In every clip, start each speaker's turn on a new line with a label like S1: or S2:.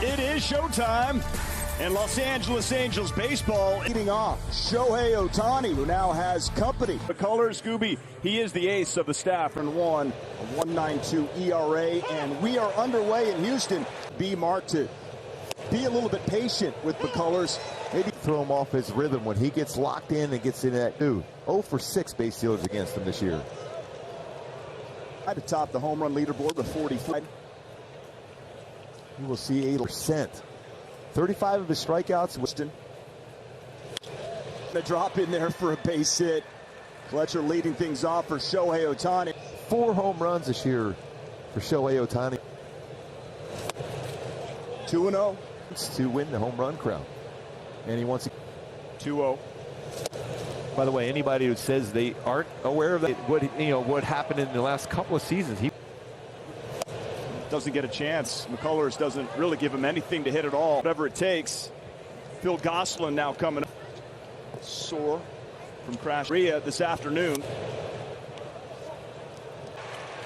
S1: It is showtime. And Los Angeles Angels baseball leading off. Shohei Ohtani, who now has company. The colors, Scooby, he is the ace of the staff and won a 1.92 ERA. And we are underway in Houston. B. Mark to be a little bit patient with the colors.
S2: Maybe throw him off his rhythm when he gets locked in and gets into that. Dude, 0 for 6 base stealers against him this year.
S1: At the top the home run leaderboard with 45.
S2: You will see 8%. 35 of his strikeouts.
S1: Houston. The drop in there for a base hit. Fletcher leading things off for Shohei Ohtani.
S2: 4 home runs this year for Shohei Ohtani.
S1: 2-0.
S2: To win the home run crown. And he wants
S1: 2-0.
S3: By the way, anybody who says they aren't aware of that, what happened in the last couple of seasons, he
S1: doesn't get a chance. McCullers doesn't really give him anything to hit at all. Whatever it takes. Phil Gosselin now coming up. Sore from Crash Ria this afternoon.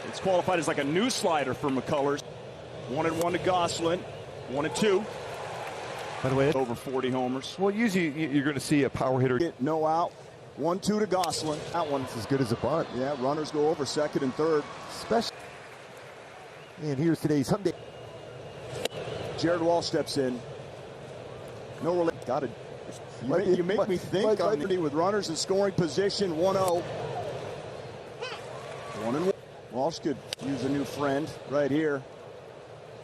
S1: It's qualified as like a new slider for McCullers. 1-1 to Gosselin. 1-2.
S3: By the way,
S1: over 40 homers.
S3: Well, usually you're going to see a power hitter.
S1: No out. 1-2 to Gosselin. That one's
S2: as good as a bunt.
S1: Yeah, runners go over second and third.
S2: Special. And here's today's Hyundai.
S1: Jared Walsh steps in. No relation. Got it. You make me think on the with runners in scoring position. 1-0. 1-1. Walsh could use a new friend right here.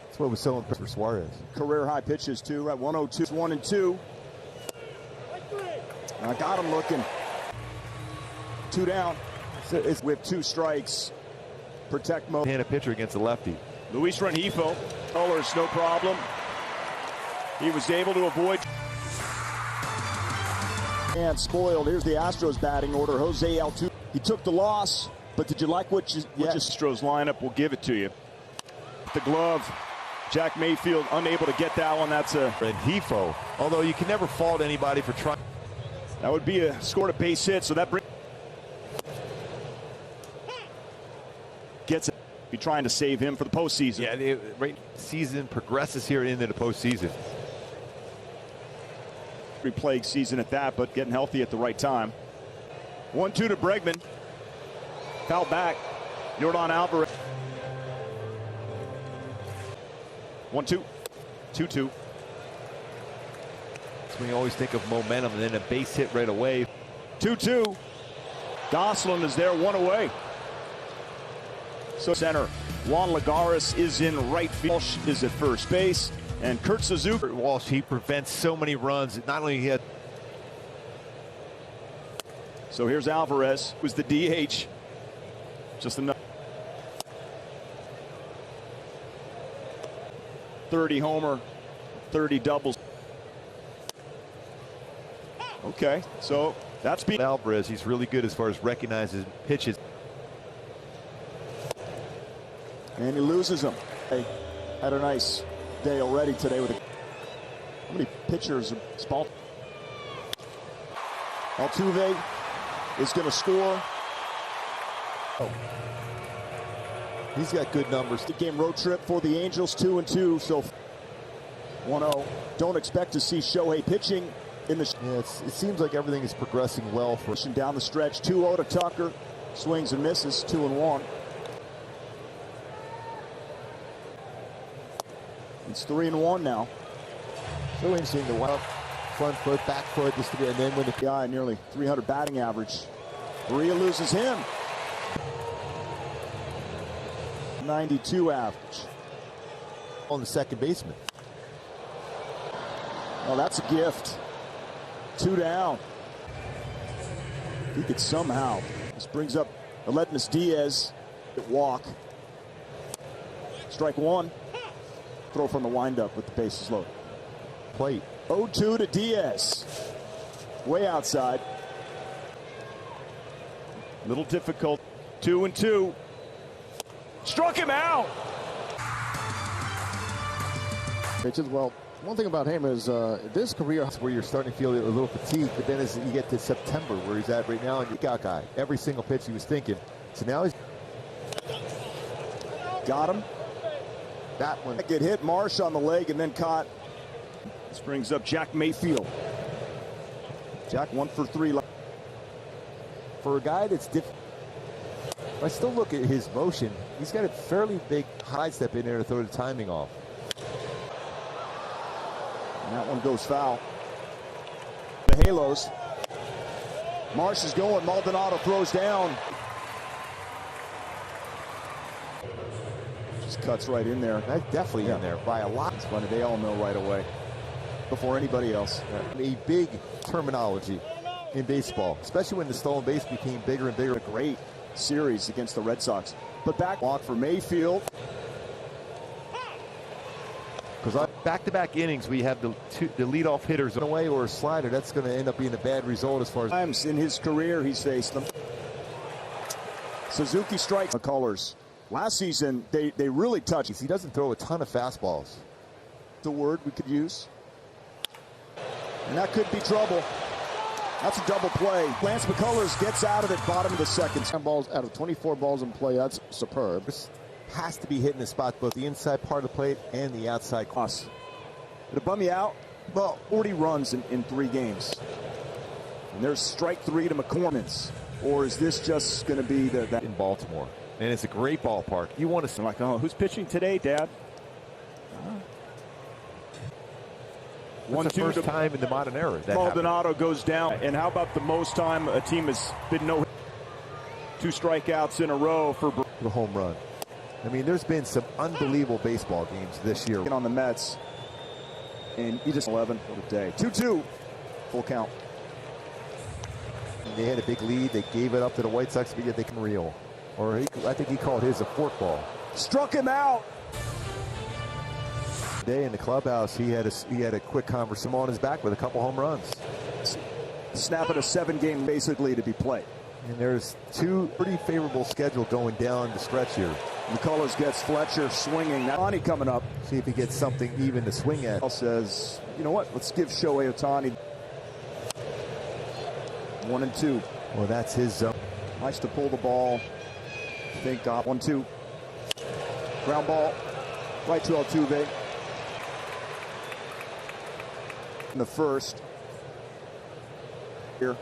S2: That's what was so impressive for Suarez.
S1: Career high pitches too. Right, 102. 1-2. I got him looking. 2 down. It's with 2 strikes. Protect mode.
S3: And a pitcher against a lefty.
S1: Luis Rengifo. Colors, no problem. He was able to avoid. And spoiled. Here's the Astros batting order. Jose Altuve. He took the loss, but did you like what you? Yes. Astros lineup will give it to you. The glove. Jack Mayfield unable to get that one. That's a
S3: Rengifo. Although you can never fault anybody for trying.
S1: That would be scored a base hit, so that brings. Gets it. Be trying to save him for the postseason.
S3: Yeah, the season progresses here into the postseason.
S1: Plague season at that, but getting healthy at the right time. 1-2 to Bregman. Foul back. Yordan Alvarez. 1-2. 2-2.
S3: So we always think of momentum and then a base hit right away.
S1: 2-2. Gosselin is there, 1 away. So center. Juan Lagares is in right field. Walsh is at first base. And Kurt Suzuki.
S3: Walsh, he prevents so many runs. Not only he had.
S1: So here's Alvarez, who's the DH. Just enough. 30 homer, 30 doubles. Okay, so that's being
S3: Alvarez. He's really good as far as recognizing pitches.
S1: And he loses them. Hey, had a nice day already today with how many pitchers are spalt. Altuve is going to score.
S2: Oh. He's got good numbers.
S1: The game road trip for the Angels, 2-2. So 1-0. Don't expect to see Shohei pitching in the.
S2: Yeah, it seems like everything is progressing well for
S1: down the stretch. 2-0 to Tucker. Swings and misses. 2-1. It's 3-1 now.
S2: So interesting. The wild front foot, back foot, and then when the
S1: guy nearly 300 batting average. Maria loses him. 92 average.
S2: On the second baseman.
S1: Oh, that's a gift. 2 down. He could somehow. This brings up Aledmus Diaz at walk. Strike 1. Throw from the windup with the bases loaded.
S2: Plate.
S1: 0-2 to Diaz. Way outside. Little difficult. 2-2. Struck him out.
S4: Well, one thing about him is this career
S2: where you're starting to feel a little fatigued, but then as you get to September, where he's at right now, and you got guy every single pitch he was thinking. So now he's
S1: got him.
S2: That one.
S1: Get hit, Marsh on the leg and then caught. This brings up Jack Mayfield. Jack 1 for 3.
S2: For a guy that's different, I still look at his motion. He's got a fairly big high step in there to throw the timing off.
S1: And that one goes foul. The Halos. Marsh is going. Maldonado throws down. Just cuts right in there.
S2: That's definitely in there by a lot.
S1: It's funny. They all know right away before anybody else.
S2: A big terminology in baseball, especially when the stolen base became bigger and bigger.
S1: A great series against the Red Sox. But back walk for Mayfield.
S2: Because back-to-back innings, we have the leadoff hitters away or a slider. That's going to end up being a bad result as far as
S1: times in his career he's faced them. Suzuki strikes the colors. Last season they really touched.
S2: He doesn't throw a ton of fastballs.
S1: The word we could use. And that could be trouble. That's a double play. Lance McCullers gets out of it, bottom of the second.
S4: 10 balls out of 24 balls in play. That's superb.
S2: This has to be hitting the spot, both the inside part of the plate and the outside.
S1: Us. Did it bum you out? Well, 40 runs in 3 games. And there's strike 3 to McCormick. Or is this just going to be that
S3: in Baltimore? And it's a great ballpark. You want to
S1: like, oh, who's pitching today, Dad?
S3: One, two, first time in the modern era.
S1: Maldonado goes down. And how about the most time a team has been 2 strikeouts in a row for
S2: the home run? I mean, there's been some unbelievable baseball games this year.
S1: On the Mets. And he just 11. What a day. 2-2. Full count.
S2: They had a big lead. They gave it up to the White Sox, but yet they can reel. Or I think he called his a forkball.
S1: Struck him out.
S2: Today in the clubhouse, he had a quick conversation on his back with a couple home runs.
S1: Snapping a 7-game basically to be played.
S2: And there's 2 pretty favorable schedule going down the stretch here.
S1: McCullers gets Fletcher swinging. Now Ohtani coming up.
S2: See if he gets something even to swing at.
S1: Says, you know what? Let's give Shohei Ohtani 1-2.
S2: Well, that's his zone.
S1: Nice to pull the ball. Thank God. 1-2. Ground ball. Right to Altuve. In the first. Here.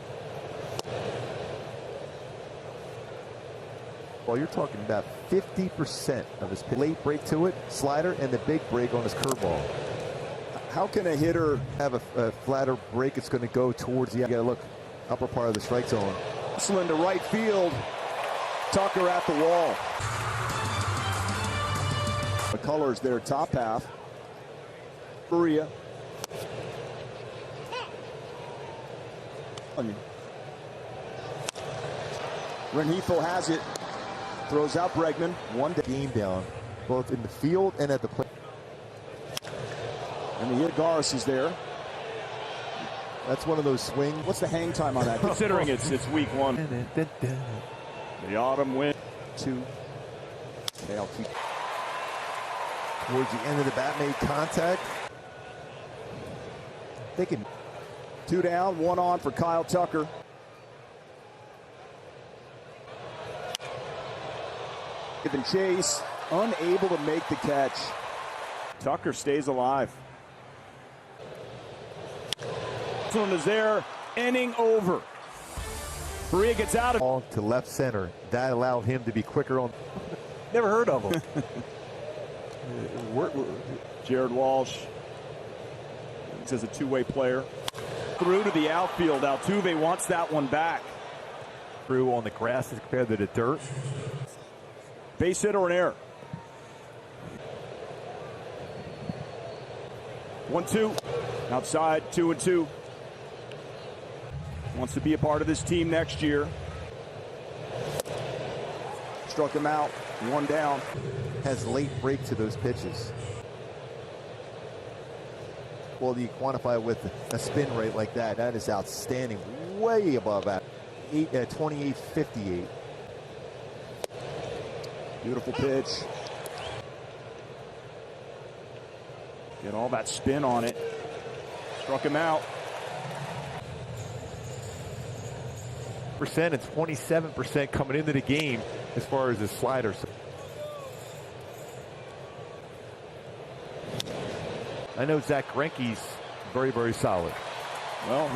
S2: Well, you're talking about 50% of his late break to it, slider, and the big break on his curveball.
S1: How can a hitter
S2: have a flatter break? It's going to go towards the, you got to look upper part of the strike zone.
S1: Hustling to right field. Tucker at the wall. The colors there, top half. Faria. Rengifo has it. Throws out Bregman.
S2: One game down, both in the field and at the plate.
S1: And the hit Garis is there.
S2: That's one of those swings.
S1: What's the hang time on that? Considering it's week 1. The autumn win. 2. They'll keep.
S2: Towards the end of the bat, made contact. They can.
S1: 2 down, 1 on for Kyle Tucker. Given chase, unable to make the catch. Tucker stays alive. This one is there, inning over. Faria gets out of
S2: ball to left center. That allowed him to be quicker on.
S3: Never heard of him.
S1: Jared Walsh as a 2-way player. Through to the outfield. Altuve wants that one back.
S3: Through on the grass as compared to the dirt.
S1: Base hit or an error. 1-2. Outside, 2-2. Wants to be a part of this team next year. Struck him out. 1 down.
S2: Has late break to those pitches. Well, you quantify it with a spin rate like that. That is outstanding. Way above that. 28.58.
S1: Beautiful pitch. Get all that spin on it. Struck him out.
S3: And 27% coming into the game as far as his slider. I know Zach Greinke's very, very solid.
S1: Well.